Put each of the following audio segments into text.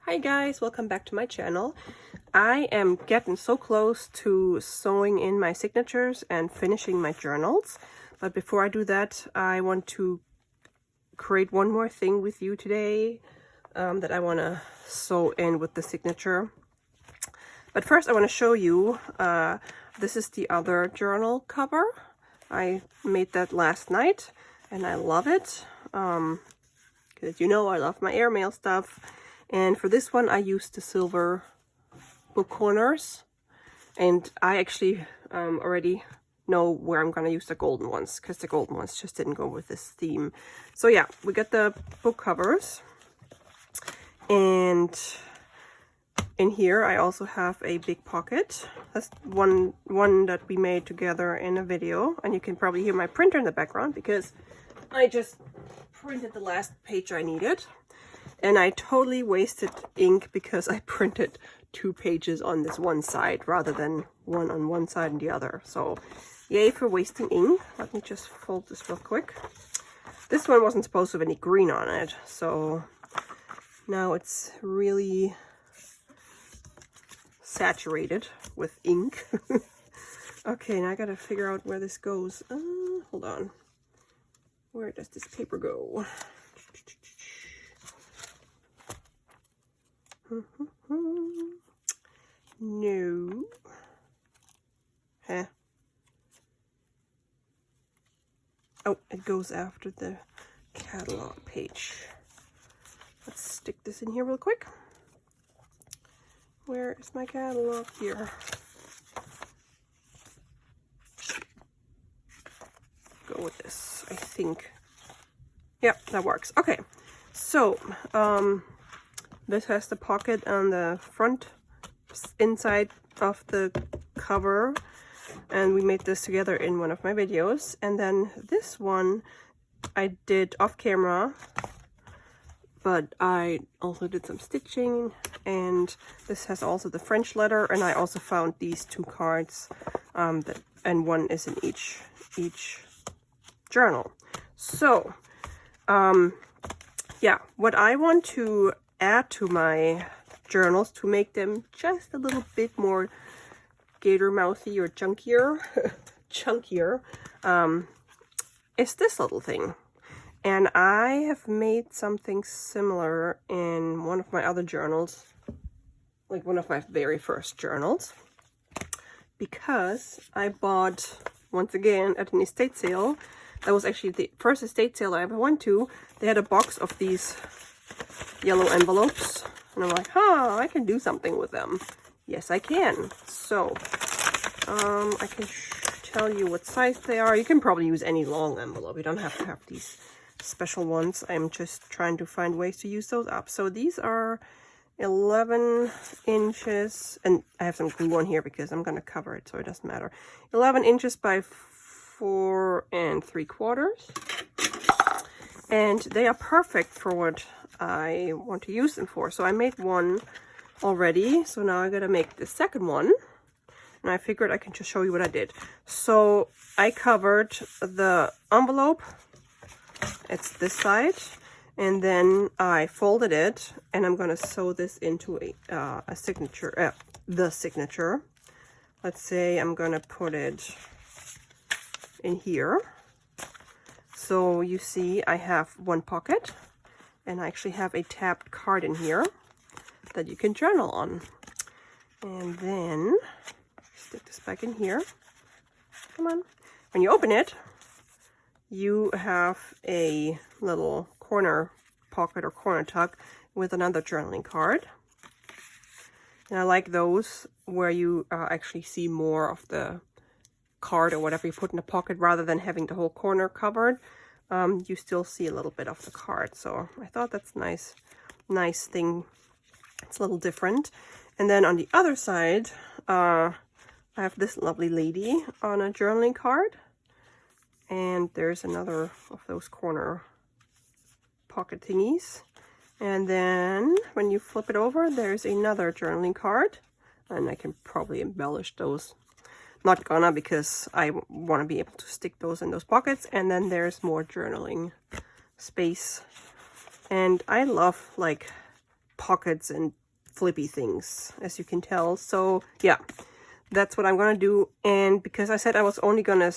Hi guys, welcome back to my channel. I am getting so close to sewing in my signatures and finishing my journals. But before I do that, I want to create one more thing with you today that I want to sew in with the signature. But first I want to show you, this is the other journal cover. I made that last night and I love it. Because you know I love my airmail stuff. And for this one I used the silver book corners. And I actually already know where I'm going to use the golden ones, because the golden ones just didn't go with this theme. So yeah, we got the book covers. And in here I also have a big pocket. That's one that we made together in a video. And you can probably hear my printer in the background because I just printed the last page I needed. And I totally wasted ink because I printed 2 pages on this one side rather than one on one side and the other. So yay for wasting ink. Let me just fold this real quick. This one wasn't supposed to have any green on it, so now it's really saturated with ink. Okay, now I gotta figure out where this goes. Hold on. Where does this paper go? No. Huh. Oh, it goes after the catalog page. Let's stick this in here real quick. Where is my catalog? Here. Go with this, I think. Yep, that works. Okay, so this has the pocket on the front inside of the cover, and we made this together in one of my videos. And then this one I did off camera, but I also did some stitching, and this has also the French letter, and I also found these 2 cards and one is in each journal. So yeah, what I want to add to my journals to make them just a little bit more gator mouthy or chunkier is this little thing. And I have made something similar in one of my other journals, like one of my very first journals, because I bought, once again, at an estate sale. That was actually the first estate sale I ever went to. They had a box of these yellow envelopes, and I'm like, I can do something with them. Yes, I can. So I can tell you what size they are. You can probably use any long envelope. You don't have to have these special ones. I'm just trying to find ways to use those up. So these are 11 inches, and I have some glue on here because I'm going to cover it, so it doesn't matter. 11 inches by 4 3/4, and they are perfect for what I want to use them for. So I made one already, so now I gotta make the second one, and I figured I can just show you what I did. So I covered the envelope, it's this side, and then I folded it, and I'm gonna sew this into a signature, the signature. Let's say I'm gonna put it in here. So you see I have one pocket, and I actually have a tabbed card in here that you can journal on. And then stick this back in here. Come on. When you open it, you have a little corner pocket or corner tuck with another journaling card. And I like those where you actually see more of the card or whatever you put in the pocket rather than having the whole corner covered. You still see a little bit of the card, so I thought that's nice thing. It's a little different. And then on the other side, I have this lovely lady on a journaling card, and there's another of those corner pocket thingies. And then when you flip it over, there's another journaling card, and I can probably embellish those. Not gonna, because I want to be able to stick those in those pockets. And then there's more journaling space. And I love like pockets and flippy things, as you can tell. So yeah, that's what I'm gonna do. And because I said I was only gonna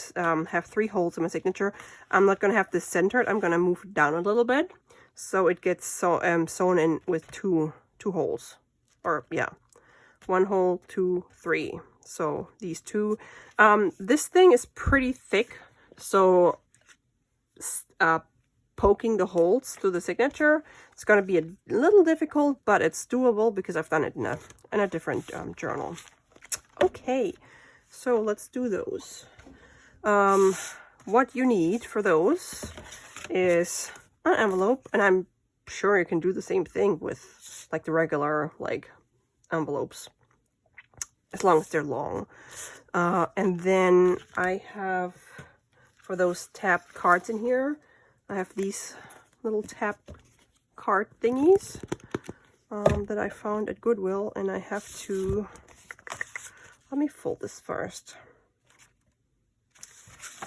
have 3 holes in my signature, I'm not gonna have this centered. I'm gonna move it down a little bit so it gets sewn in with two holes, or yeah, 1 hole, 2, 3. So these 2. This thing is pretty thick, so poking the holes through the signature, it's going to be a little difficult, but it's doable because I've done it in a different journal. Okay, so let's do those. What you need for those is an envelope, and I'm sure you can do the same thing with like the regular like envelopes, as long as they're long. And then I have, for those tapped cards in here, I have these little tap card thingies that I found at Goodwill, and I have to, let me fold this first.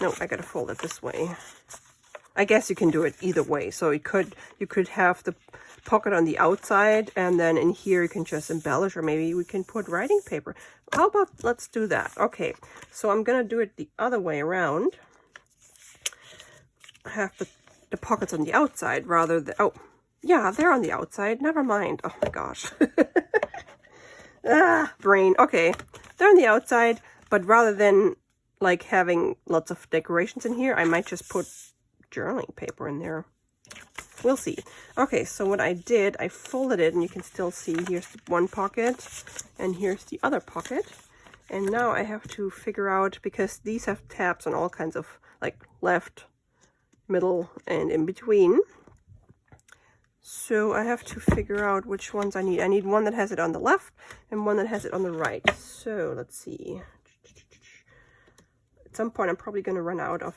No, I gotta fold it this way. I guess you can do it either way. So you could have the pocket on the outside, and then in here you can just embellish, or maybe we can put writing paper. How about, let's do that. Okay, so I'm gonna do it the other way around. I have the pockets on the outside rather than, oh yeah, they're on the outside, never mind. Oh my gosh. Brain. Okay, they're on the outside, but rather than like having lots of decorations in here, I might just put journaling paper in there. We'll see. Okay, so what I did, I folded it, and you can still see here's one pocket and here's the other pocket. And now I have to figure out, because these have tabs on all kinds of like left, middle, and in between. So I have to figure out which ones I need. I need one that has it on the left and one that has it on the right. So let's see. At some point I'm probably going to run out of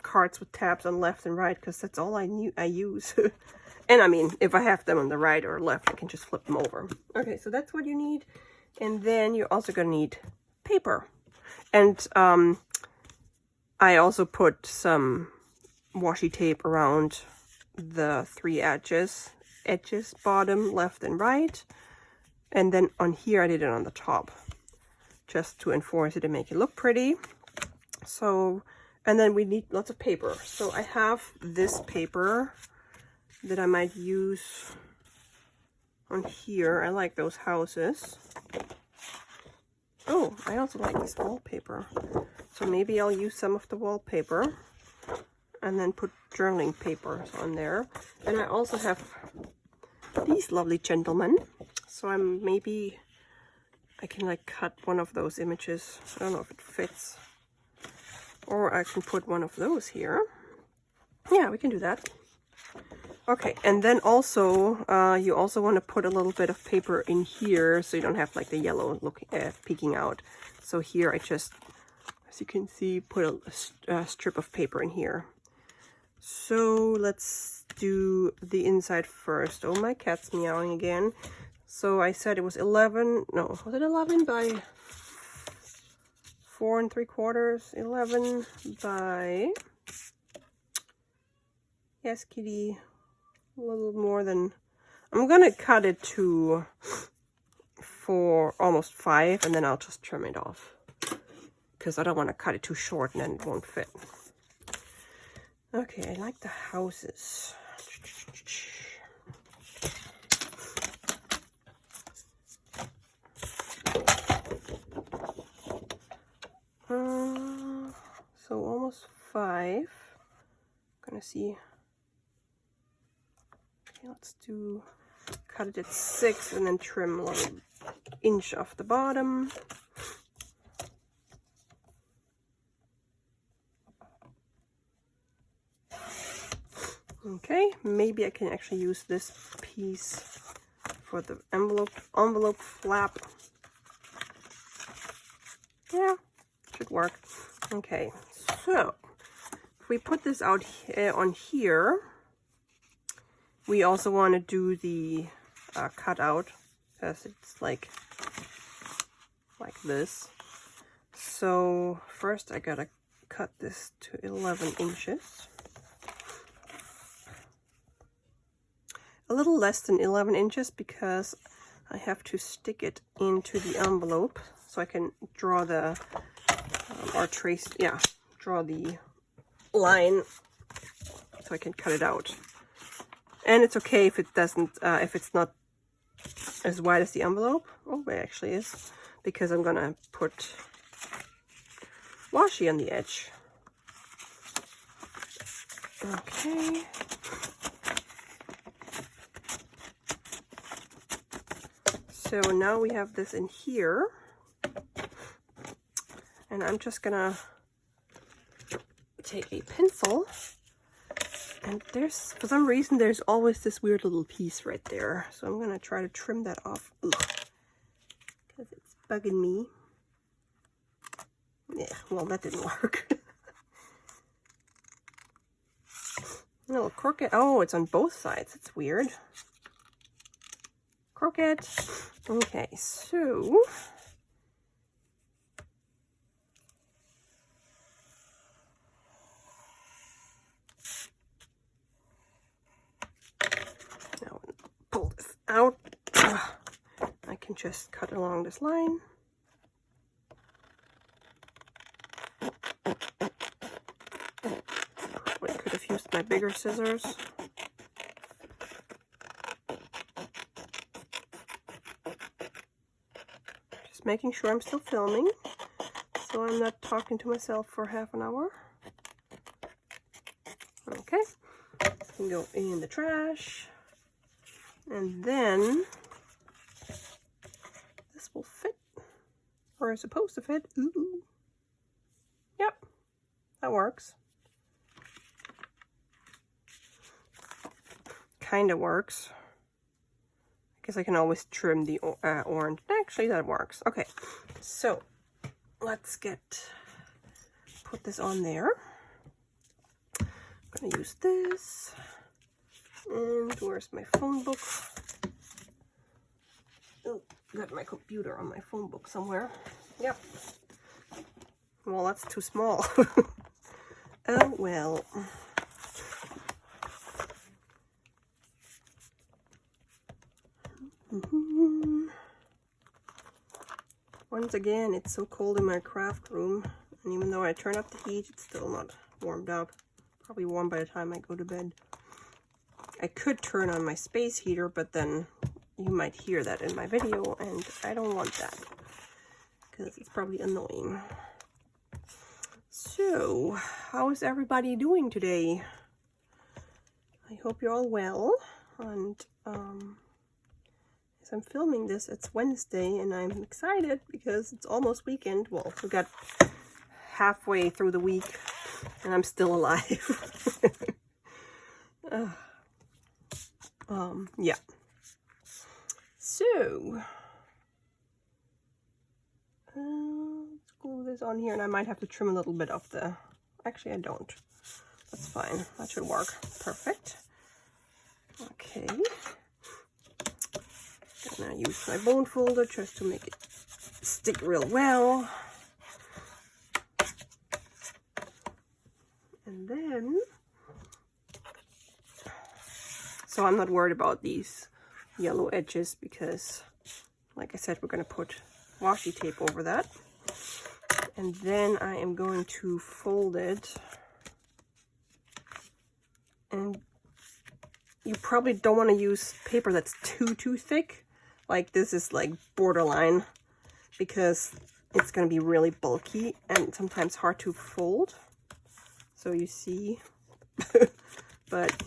cards with tabs on left and right, because that's all I use. And I mean, if I have them on the right or left, I can just flip them over. Okay, so that's what you need. And then you're also going to need paper. And I also put some washi tape around the 3 edges, bottom, left, and right. And then on here I did it on the top, just to enforce it and make it look pretty. So, and then we need lots of paper. So I have this paper that I might use on here. I like those houses. Oh, I also like this wallpaper. So maybe I'll use some of the wallpaper and then put journaling papers on there. And I also have these lovely gentlemen. So maybe I can like cut one of those images. I don't know if it fits. Or I can put one of those here. Yeah, we can do that. Okay, and then also, you also want to put a little bit of paper in here so you don't have like the yellow look peeking out. So here I just, as you can see, put a strip of paper in here. So let's do the inside first. Oh, my cat's meowing again. So I said it was 11, no, was it 11 by 4 3/4? 11 by, yes, kitty, a little more than, I'm gonna cut it to almost 5, and then I'll just trim it off, because I don't want to cut it too short and then it won't fit. Okay, I like the houses. So almost 5. Gonna see. Okay, let's cut it at 6 and then trim a little inch off the bottom. Okay, maybe I can actually use this piece for the envelope flap. Yeah, should work. Okay, so if we put this out on here, we also want to do the cutout, because it's like this. So first I gotta cut this to 11 inches. a little less than 11 inches because I have to stick it into the envelope so I can draw the, or trace, yeah, draw the line so I can cut it out. And it's okay if it doesn't, if it's not as wide as the envelope. Oh, it actually is, because I'm gonna put washi on the edge. Okay. So now we have this in here, and I'm just gonna take a pencil, and there's, for some reason, there's always this weird little piece right there. So I'm gonna try to trim that off, because it's bugging me. Yeah, well, that didn't work. A little crooked. Oh, it's on both sides. It's weird. Crooked. Okay, so now pull this out. I can just cut along this line. Probably could have used my bigger scissors. Just making sure I'm still filming, so I'm not talking to myself for half an hour. Okay, can go in the trash, and then this will fit, or is supposed to fit. Ooh. Yep, that works. Kind of works. I guess I can always trim the orange. Actually, that works. Okay, so let's put this on there. I'm gonna use this. And where's my phone book? Oh, got my computer on my phone book somewhere. Yep. Well, that's too small. Oh, well. Once again, it's so cold in my craft room, and even though I turn up the heat, it's still not warmed up. Probably warm by the time I go to bed. I could turn on my space heater, but then you might hear that in my video, and I don't want that because it's probably annoying. So, how is everybody doing today? I hope you're all well, and as I'm filming this, it's Wednesday, and I'm excited because it's almost weekend. Well, we got halfway through the week, and I'm still alive. Yeah. So, let's glue this on here, and I might have to trim a little bit of the... Actually, I don't. That's fine. That should work. Perfect. Okay. Gonna use my bone folder just to make it stick real well. And then... So I'm not worried about these yellow edges because, like I said, we're going to put washi tape over that. And then I am going to fold it. And you probably don't want to use paper that's too thick. Like this is like borderline because it's going to be really bulky and sometimes hard to fold. So you see, but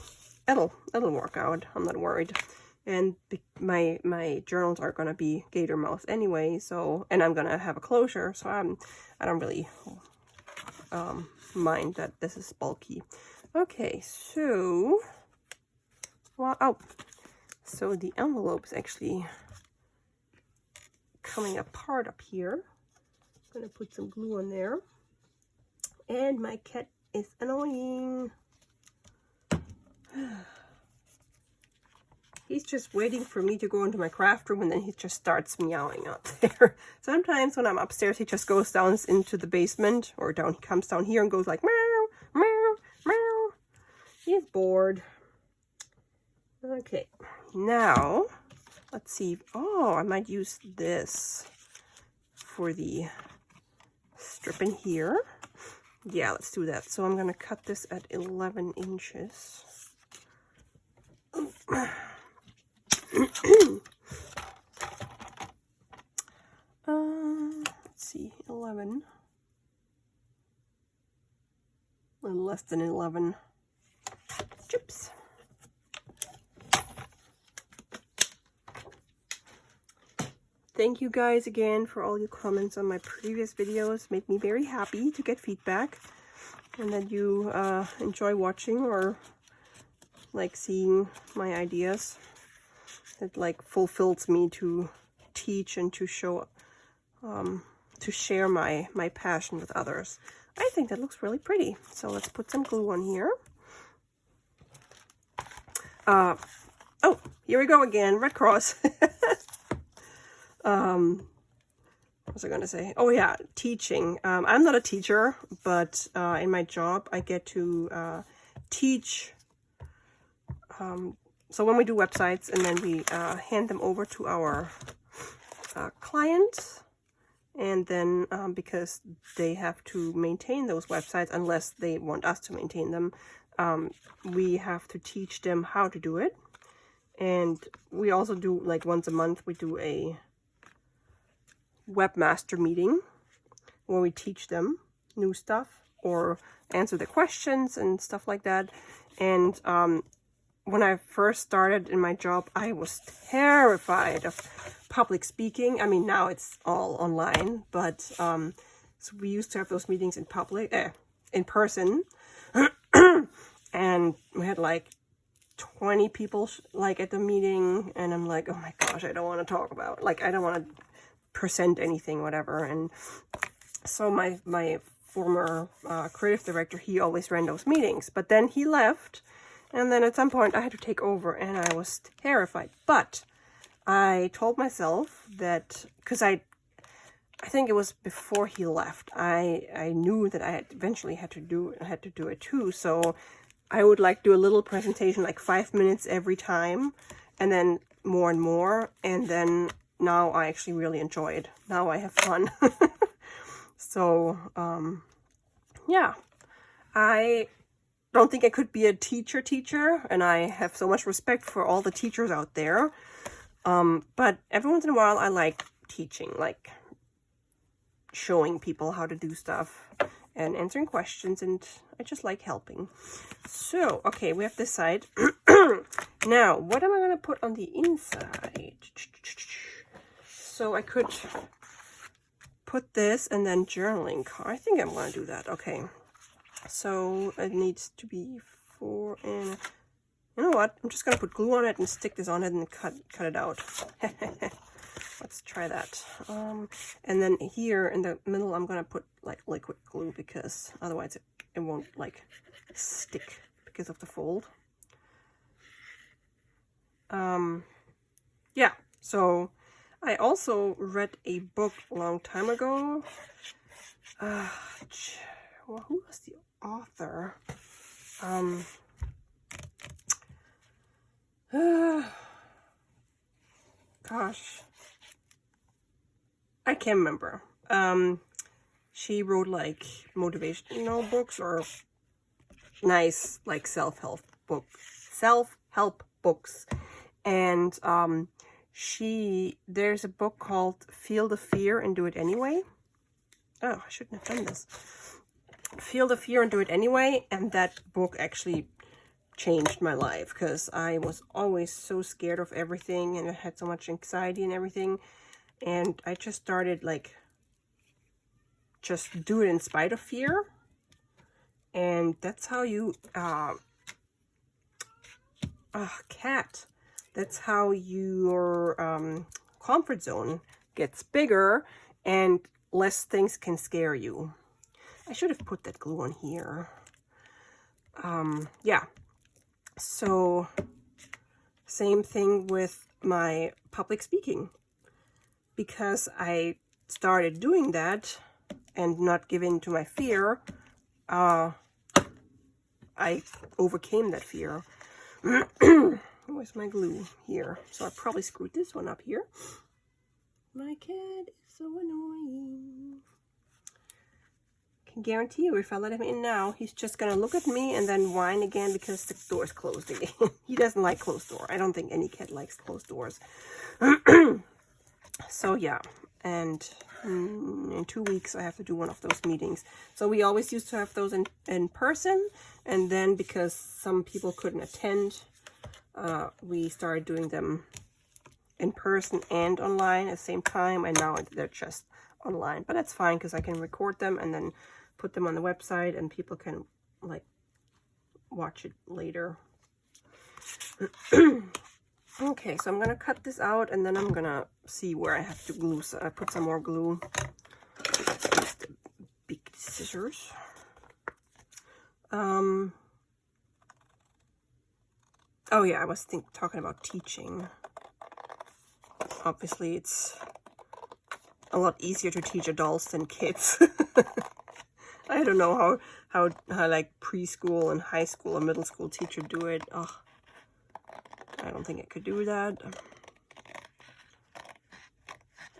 it'll work out. I'm not worried. And my journals are gonna be gator mouth anyway, so, and I'm gonna have a closure, so I don't really mind that this is bulky. Okay, so oh, so the envelope is actually coming apart up here. I'm gonna put some glue on there, and my cat is annoying. He's just waiting for me to go into my craft room, and then he just starts meowing out there. Sometimes when I'm upstairs, he just goes down into the basement, or down. He comes down here and goes like meow, meow, meow. He's bored. Okay, now let's see. Oh, I might use this for the strip in here. Yeah, let's do that. So I'm going to cut this at 11 inches. Let's see, 11. A little less than 11. Chips. Thank you guys again for all your comments on my previous videos. Made me very happy to get feedback and that you enjoy watching or like seeing my ideas. It like fulfills me to teach and to show, to share my passion with others. I think that looks really pretty. So let's put some glue on here. Oh, here we go again, Red Cross. What was I going to say? Oh yeah, teaching. I'm not a teacher, but in my job I get to teach. So when we do websites and then we hand them over to our clients, and then because they have to maintain those websites unless they want us to maintain them, we have to teach them how to do it. And we also do, like, once a month we do a webmaster meeting where we teach them new stuff or answer their questions and stuff like that. And when I first started in my job, I was terrified of public speaking. I mean, now it's all online, but so we used to have those meetings in public, in person, and we had like 20 people like at the meeting, and I'm like, oh my gosh, I don't want to talk about, like, I don't want to present anything, whatever. And so my former creative director, he always ran those meetings, but then he left, and then at some point I had to take over, and I was terrified. But I told myself that, because I think it was before he left, I knew that I eventually had to do it too. So I would like do a little presentation, like 5 minutes every time, and then more and more, and then now I actually really enjoy it. Now I have fun. So yeah, I don't think I could be a teacher, and I have so much respect for all the teachers out there. But every once in a while I like teaching, like showing people how to do stuff and answering questions, and I just like helping. So, okay, we have this side. Now, what am I going to put on the inside? So I could put this and then journaling card. I think I'm going to do that. Okay. So it needs to be 4 and... You know what? I'm just going to put glue on it and stick this on it and cut it out. Let's try that. And then here in the middle, I'm going to put like liquid glue, because otherwise it won't like stick because of the fold. Yeah, so I also read a book a long time ago. Well, who was the author? Gosh, I can't remember. She wrote like motivational books or nice like self-help books, and there's a book called Feel the Fear and Do It Anyway. Oh, I shouldn't have done this. Feel the Fear and Do It Anyway, and that book actually changed my life, because I was always so scared of everything, and I had so much anxiety and everything, and I just started like just do it in spite of fear. And that's how you that's how your comfort zone gets bigger and less things can scare you. I should have put that glue on here. Yeah, so same thing with my public speaking, because I started doing that and not giving to my fear. I overcame that fear. Where's my glue? Here. So I probably screwed this one up here. My cat is so annoying. Can guarantee you if I let him in now, he's just gonna look at me and then whine again because the door's closed again. He doesn't like closed door. I don't think any cat likes closed doors. So yeah, and in 2 weeks I have to do one of those meetings. So we always used to have those in person, and then because some people couldn't attend, we started doing them in person and online at the same time, and now they're just online. But that's fine because I can record them and then put them on the website and people can like watch it later. Okay, so I'm gonna cut this out and then I'm gonna see where I have to glue. So I put some more glue. Use the big scissors. Oh yeah, I was talking about teaching. Obviously, it's a lot easier to teach adults than kids. I don't know how like preschool and high school or middle school teacher do it. Oh, I don't think I could do that.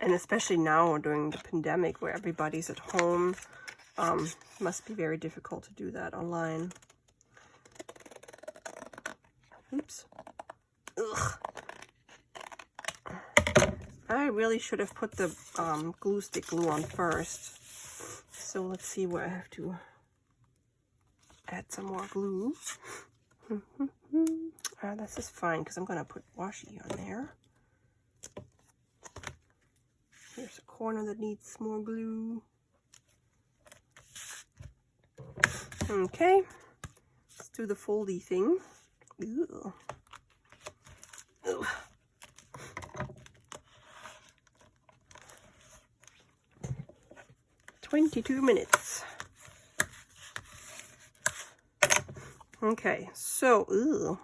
And especially now during the pandemic where everybody's at home, must be very difficult to do that online. Oops. Ugh. I really should have put the glue stick glue on first. So let's see where I have to add some more glue. This is fine because I'm going to put washi on there. Here's a corner that needs more glue. Okay, let's do the foldy thing. Ew. Ugh. "22 minutes. Okay, so,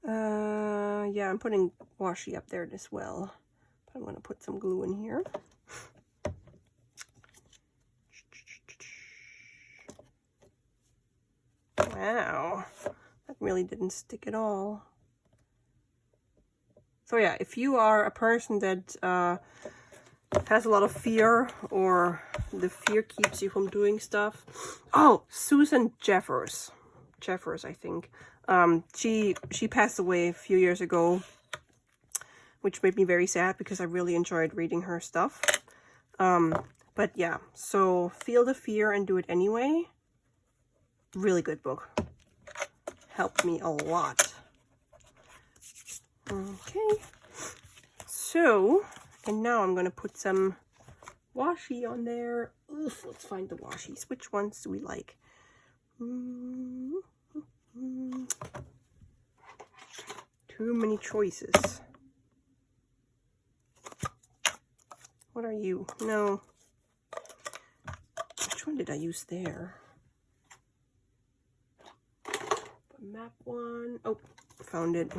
yeah, I'm putting washi up there as well. But I'm going to put some glue in here. Wow, that really didn't stick at all. So yeah, if you are a person that has a lot of fear, or the fear keeps you from doing stuff. Oh, Susan Jeffers, I think. She passed away a few years ago, which made me very sad because I really enjoyed reading her stuff. But yeah, so Feel the Fear and Do It Anyway. Really good book. Helped me a lot. Okay. So, and now I'm going to put some washi on there. Oof, let's find the washis. Which ones do we like? Too many choices. What are you? No. Which one did I use there? The map one. Oh, found it.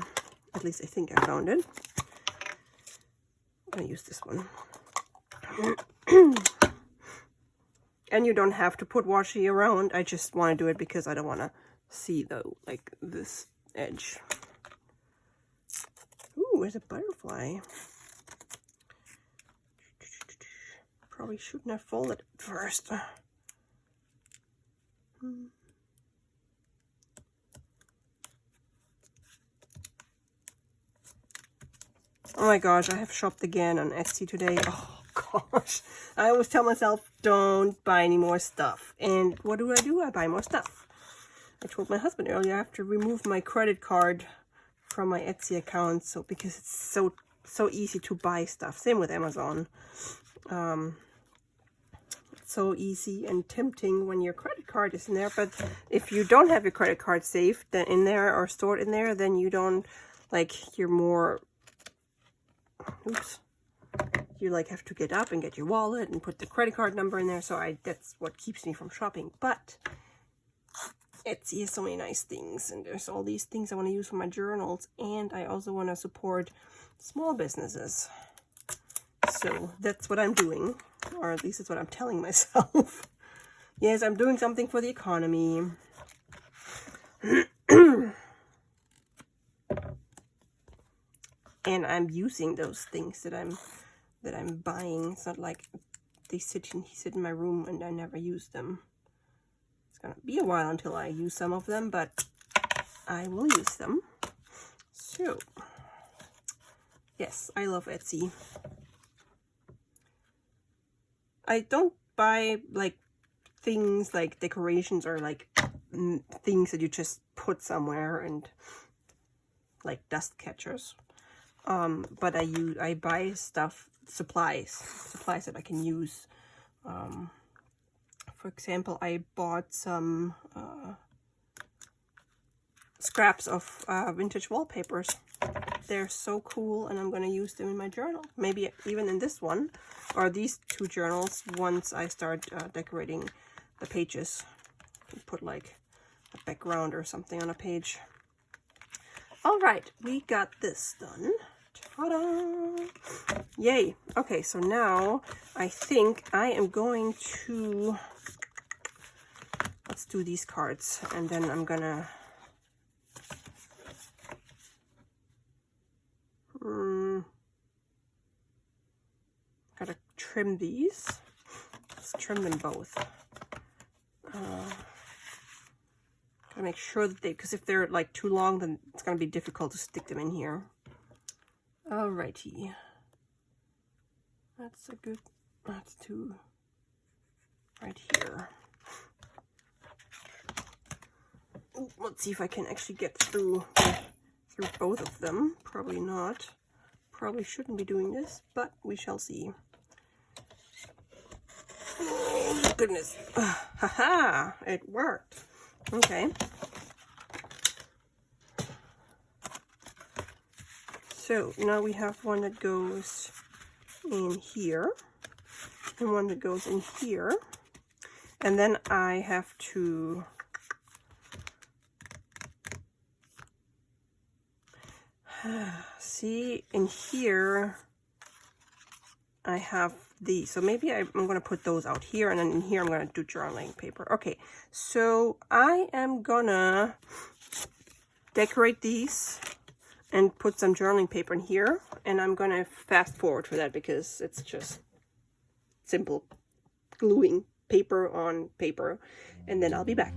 At least I think I found it. I'm going to use this one. And you don't have to put washi around. I just want to do it because I don't want to see like this edge. Ooh, there's a butterfly. Probably shouldn't have folded it first. Oh my gosh, I have shopped again on Etsy today. Oh gosh. I always tell myself, don't buy any more stuff. And what do? I buy more stuff. I told my husband earlier I have to remove my credit card from my Etsy account, because it's so easy to buy stuff. Same with Amazon. It's so easy and tempting when your credit card is in there. But if you don't have your credit card saved in there or stored in there, then you don't, like, you're more... Oops. You like have to get up and get your wallet and put the credit card number in there. So that's what keeps me from shopping. But Etsy has so many nice things, and there's all these things I want to use for my journals, and I also want to support small businesses. So that's what I'm doing, or at least it's what I'm telling myself. Yes, I'm doing something for the economy. and I'm using those things that I'm buying. It's not like they sit in my room and I never use them. It's gonna be a while until I use some of them, but I will use them. So yes, I love Etsy. I don't buy like things like decorations or like things that you just put somewhere and like dust catchers. But I buy supplies that I can use. For example, I bought some scraps of vintage wallpapers. They're so cool, and I'm gonna use them in my journal. Maybe even in this one, or these two journals, once I start decorating the pages. Put like a background or something on a page. All right, we got this done. Ta-da! Yay! Okay, so now I think I am going to... Let's do these cards, and then I'm gonna... Gotta trim these. Let's trim them both. Gotta make sure that because if they're like too long, then it's gonna be difficult to stick them in here. Alrighty. That's two right here. Ooh, let's see if I can actually get through both of them. Probably not. Probably shouldn't be doing this, but we shall see. Oh, goodness. Haha, it worked. Okay. So now we have one that goes in here and one that goes in here. And then I have to see in here I have these, so maybe I'm going to put those out here, and then in here I'm going to do journaling paper. Okay, so I am gonna decorate these and put some journaling paper in here, and I'm going to fast forward for that because it's just simple gluing paper on paper, and then I'll be back.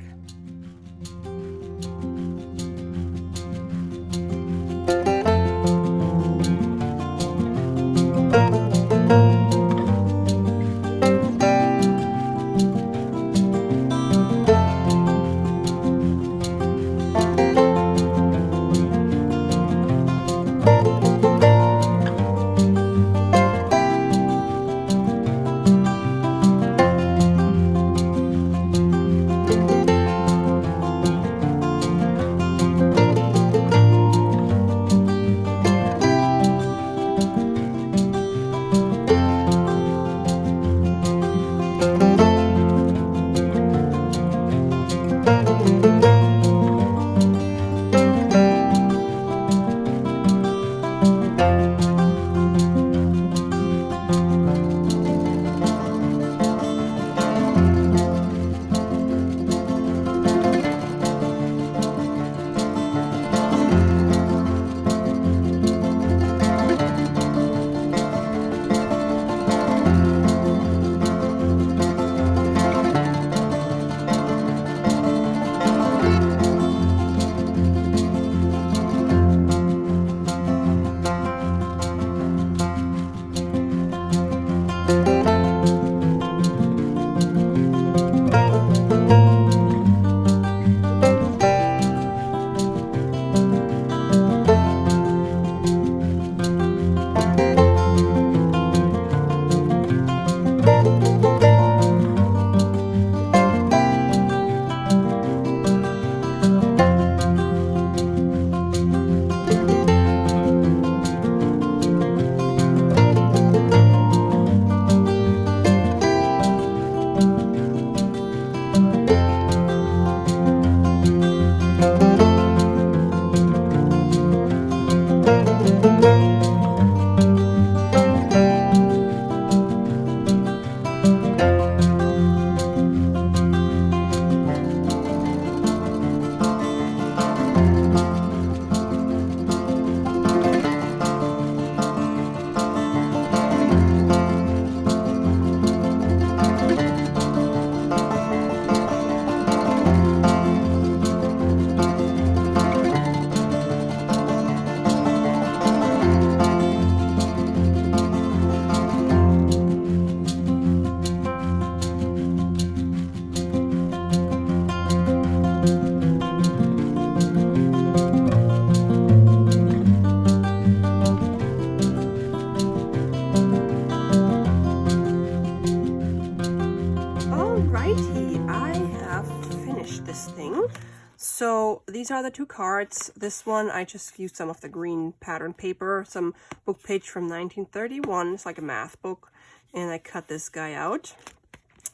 these are the two cards. This one, I just used some of the green pattern paper, some book page from 1931. It's like a math book. And I cut this guy out.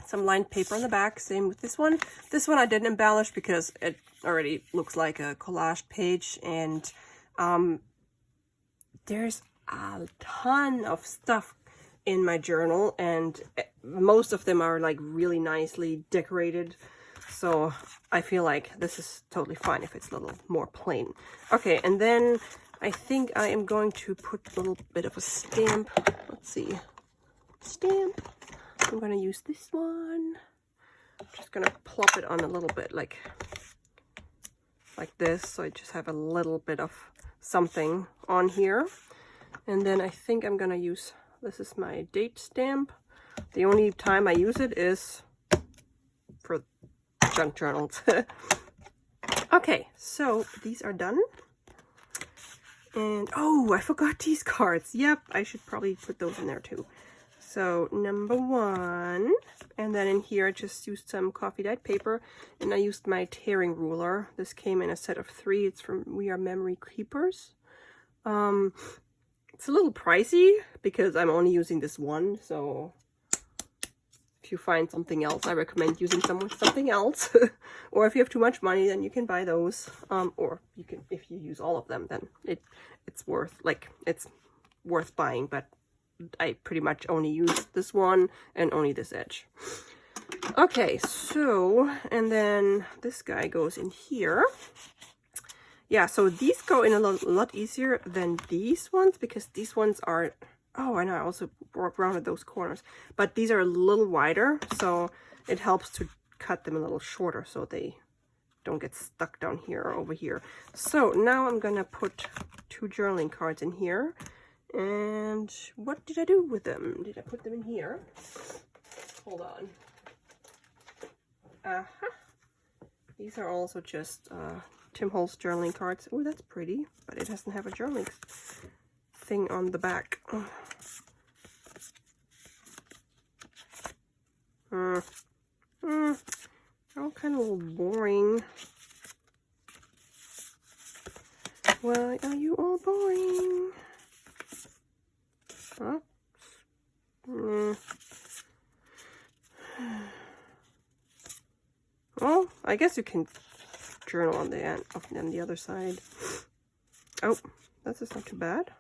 Some lined paper on the back, same with this one. This one I didn't embellish because it already looks like a collage page. And there's a ton of stuff in my journal. And most of them are like really nicely decorated. So I feel like this is totally fine if it's a little more plain. Okay, and then I think I am going to put a little bit of a stamp. Let's see. Stamp. I'm going to use this one. I'm just going to plop it on a little bit like this. So I just have a little bit of something on here. And then I think I'm going to use, this is my date stamp. The only time I use it is for junk journals. Okay, so these are done. And oh, I forgot these cards. Yep, I should probably put those in there too. So number 1, and then in here I just used some coffee dyed paper, and I used my tearing ruler. This came in a set of 3. It's from We Are Memory Keepers. It's a little pricey because I'm only using this one, so if you find something else, I recommend using something else. Or if you have too much money, then you can buy those. Or you can, if you use all of them, then it's worth buying. But I pretty much only use this one and only this edge. Okay, so, and then this guy goes in here. Yeah, so these go in a lot easier than these ones because these ones are, oh, and I also rounded those corners, but these are a little wider, so it helps to cut them a little shorter so they don't get stuck down here or over here. So now I'm gonna put 2 journaling cards in here. And what did I do with them? Did I put them in here? Hold on. These are also just Tim Holtz journaling cards. Oh, that's pretty, but it doesn't have a journaling thing on the back. All kind of a little boring. Why are you all boring? Huh? Well, I guess you can journal on the end on the other side. Oh, this is not too bad.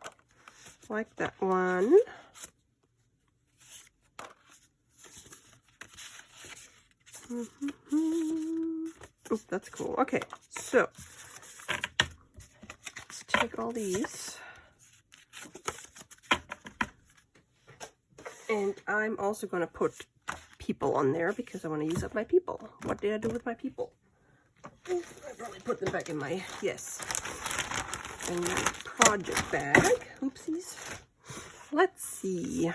Like that one. Oh, that's cool. Okay, so let's take all these. And I'm also going to put people on there because I want to use up my people. What did I do with my people? I probably put them back in my, yes, in my project bag. Oopsies. Let's see.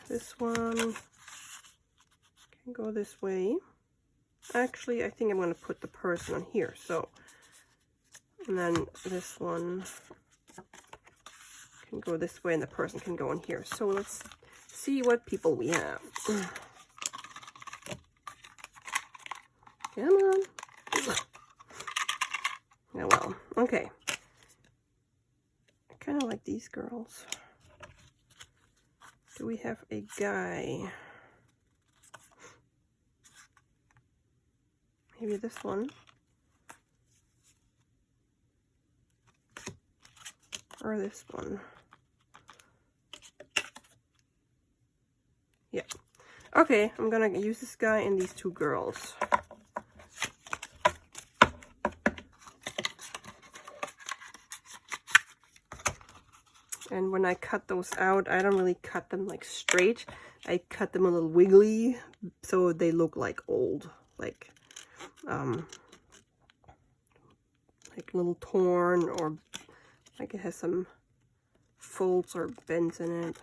This one can go this way. Actually, I think I'm going to put the person on here. So, and then this one can go this way and the person can go in here. So let's see what people we have. Come on. Oh well, okay. I kind of like these girls. Do we have a guy? Maybe this one. Or this one. Yeah. Okay, I'm gonna use this guy and these 2 girls. And when I cut those out, I don't really cut them like straight. I cut them a little wiggly so they look like old, like little torn, or like it has some folds or bends in it.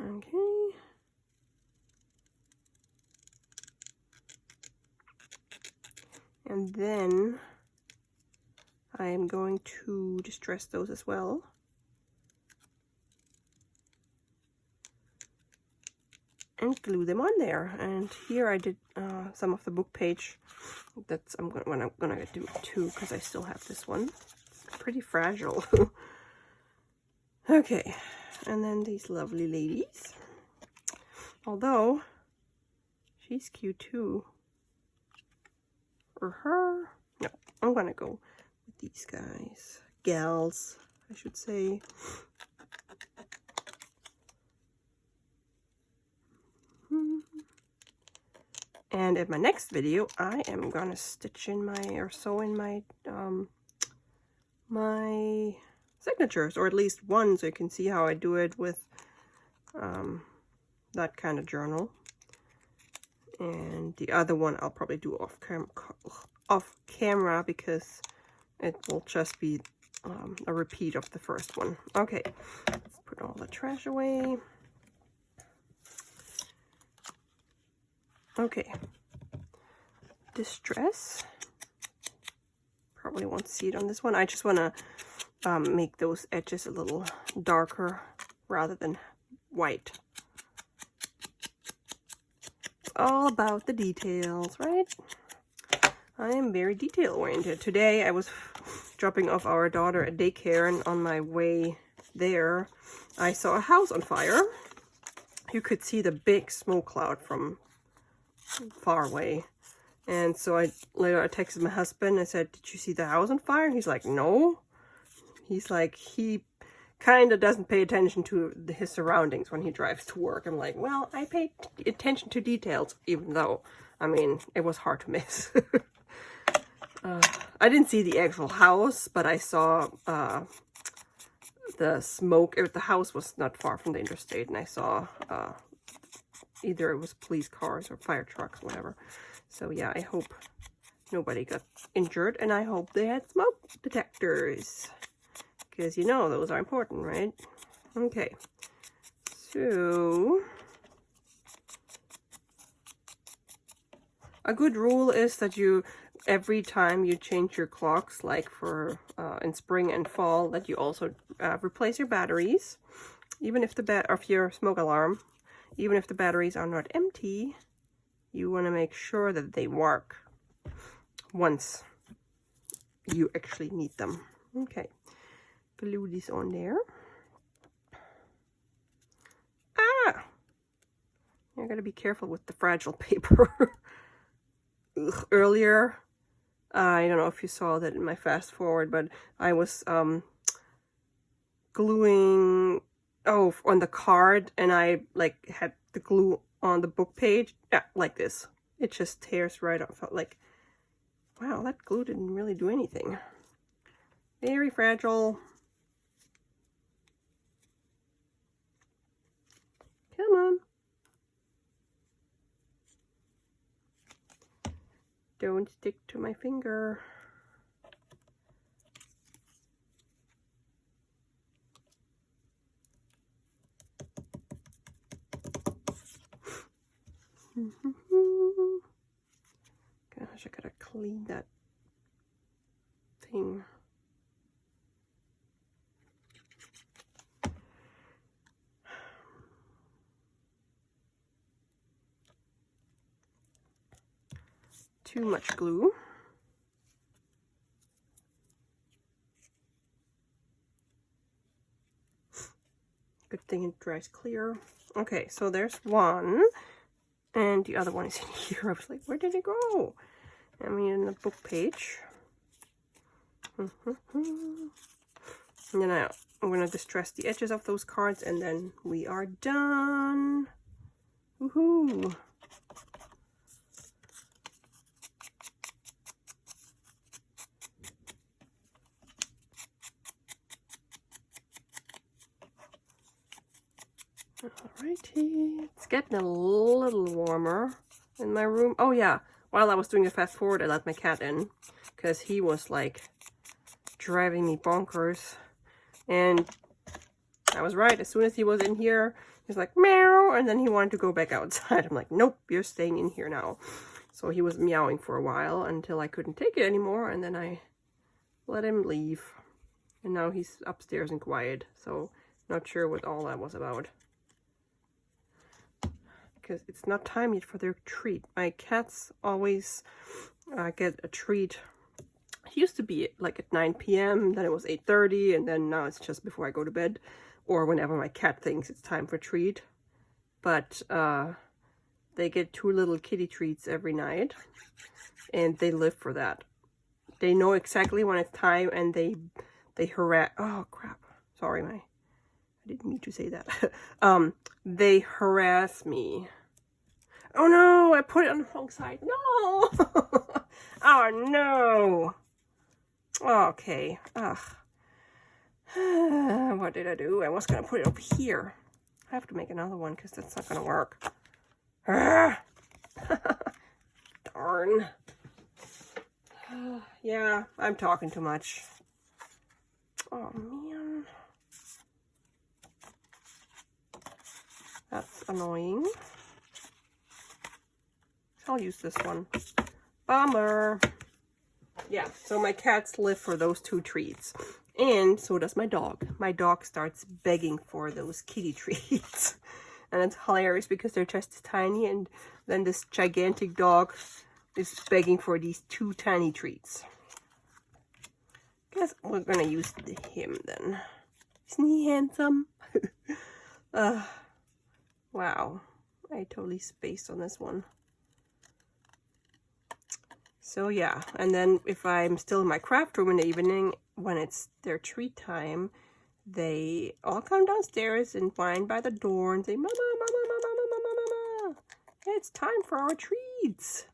Okay. And then I am going to distress those as well. And glue them on there. And here I did some of the book page. That's I'm gonna do two because I still have this one. It's pretty fragile. Okay, and then these lovely ladies. Although she's cute too. Or her. No, I'm gonna go with these guys. Gals, I should say. And in my next video, I am gonna stitch in my, or sew in my, my signatures, or at least one, so you can see how I do it with that kind of journal. And the other one I'll probably do off camera because it will just be a repeat of the first one. Okay, let's put all the trash away. Okay, distress. Probably won't see it on this one. I just want to make those edges a little darker rather than white. It's all about the details, right? I am very detail oriented. Today I was dropping off our daughter at daycare, and on my way there I saw a house on fire. You could see the big smoke cloud from far away. And so I texted my husband. I said, "Did you see the house on fire?" And he's like, "No." He's like, he kind of doesn't pay attention to his surroundings when he drives to work. I'm like, well, I pay attention to details, even though, I mean, it was hard to miss. I didn't see the actual house, but I saw the smoke. The house was not far from the interstate, and I saw either it was police cars or fire trucks, whatever. So yeah, I hope nobody got injured, and I hope they had smoke detectors, because you know those are important, right? Okay, so a good rule is that you, every time you change your clocks, like for in spring and fall, that you also replace your batteries, even if of your smoke alarm, even if the batteries are not empty. You want to make sure that they work once you actually need them. Okay, glue this on there. Ah! I gotta be careful with the fragile paper. Ugh, earlier, I don't know if you saw that in my fast forward, but I was gluing on the card, and I like had the glue on the book page, yeah, like this. It just tears right off. Like, wow, that glue didn't really do anything. Very fragile. Come on. Don't stick to my finger. Gosh, I gotta clean that thing. Too much glue. Good thing it dries clear. Okay, so there's one. And the other one is in here. I was like, where did it go? I mean, in the book page. And then I'm going to distress the edges of those cards, and then we are done. Woohoo! Alrighty, it's getting a little warmer in my room. Oh yeah, while I was doing the fast forward, I let my cat in because he was like driving me bonkers. And I was right. As soon as he was in here, he was like meow, and then he wanted to go back outside. I'm like, nope, you're staying in here now. So he was meowing for a while until I couldn't take it anymore, and then I let him leave. And now he's upstairs and quiet, so not sure what all that was about. because it's not time yet for their treat. My cats always get a treat. It used to be like at 9 p.m., then it was 8:30, and then now it's just before I go to bed, or whenever my cat thinks it's time for treat. But they get 2 little kitty treats every night, and they live for that. They know exactly when it's time, and they harass. Oh crap! Sorry, I didn't mean to say that. They harass me. Oh no! I put it on the wrong side. No! Oh no! Okay. Ugh. What did I do? I was gonna put it over here. I have to make another one because that's not gonna work. Darn. Yeah, I'm talking too much. Oh man. That's annoying. I'll use this one. Bummer. Yeah, so my cats live for those 2 treats. And so does my dog. My dog starts begging for those kitty treats. And it's hilarious because they're just tiny, and then this gigantic dog is begging for these 2 tiny treats. Guess we're gonna use him then. Isn't he handsome? Wow. I totally spaced on this one. So yeah, and then if I'm still in my craft room in the evening, when it's their treat time, they all come downstairs and whine by the door and say, "Mama, mama, mama, mama, mama, mama. It's time for our treats."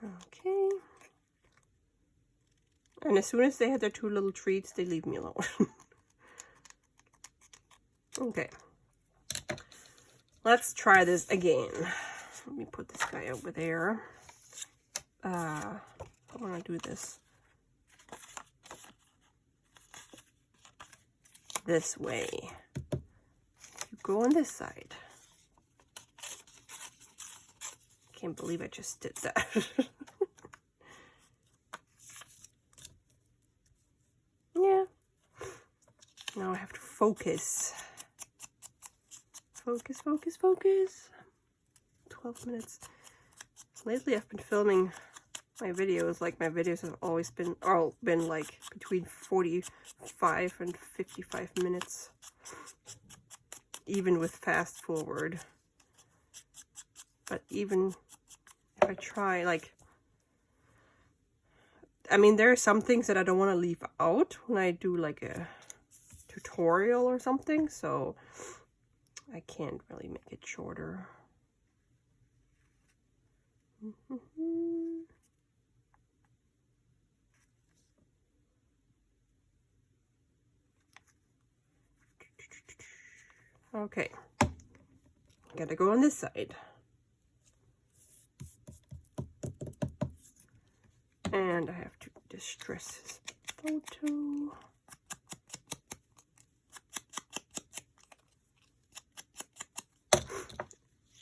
Okay. And as soon as they have their 2 little treats, they leave me alone. Okay. Let's try this again. Let me put this guy over there. I want to do this way. You go on this side. Can't believe I just did that. Yeah. Now I have to focus. Focus, focus, focus. 12 minutes. Lately I've been filming my videos, like my videos have always been, like between 45 and 55 minutes. Even with fast forward. But even if I try, like, I mean, there are some things that I don't want to leave out when I do like a tutorial or something, so I can't really make it shorter. Okay, gotta go on this side. And I have to distress his photo.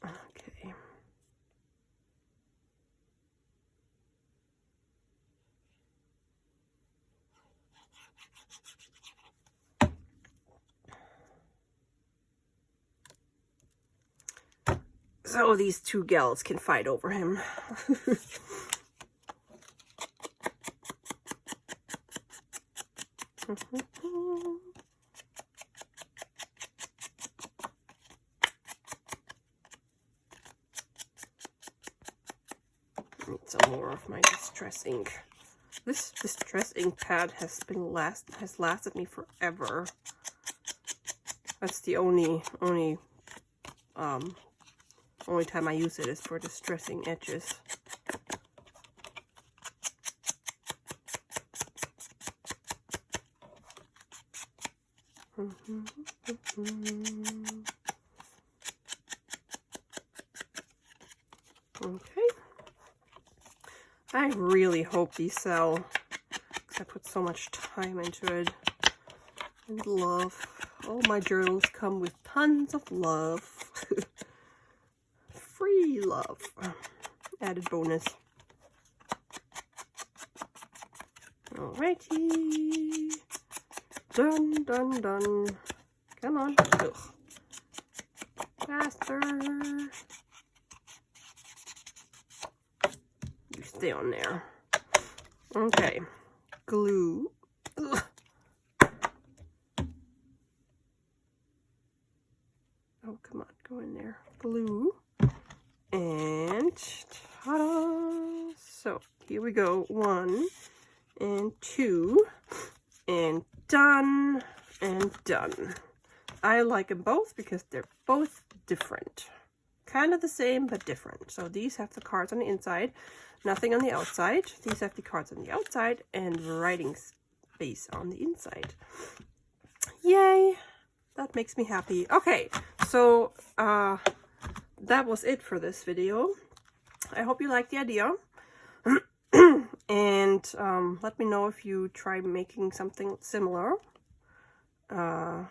Okay. So these 2 gals can fight over him. Need some more of my distress ink. This distress ink pad has lasted me forever. That's the only time I use it is for distressing edges. Okay. I really hope these sell, because I put so much time into it and love. All my journals come with tons of love. Free love. Added bonus. Alrighty. Done, done, done. Come on. Ugh. Faster. You stay on there. Okay. Glue. Ugh. Oh, come on. Go in there. Glue. And ta-da! So, here we go. 1 and 2 and done and done. I like them both because they're both different. Kind of the same, but different. So these have the cards on the inside, nothing on the outside. These have the cards on the outside and writing space on the inside. Yay! That makes me happy. Okay, so that was it for this video. I hope you liked the idea. And let me know if you try making something similar. And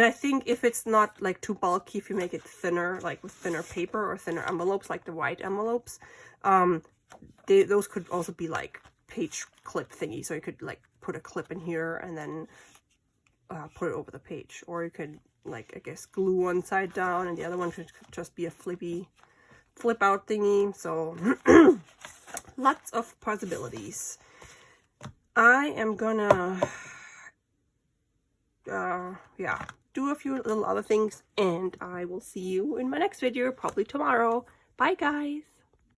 I think if it's not like too bulky, if you make it thinner, like with thinner paper or thinner envelopes, like the white envelopes, those could also be like page clip thingy. So you could like put a clip in here and then put it over the page. Or you could, like, I guess, glue one side down and the other one could just be a flip out thingy. So lots of possibilities. I am gonna yeah, do a few little other things, and I will see you in my next video, probably tomorrow. Bye, guys.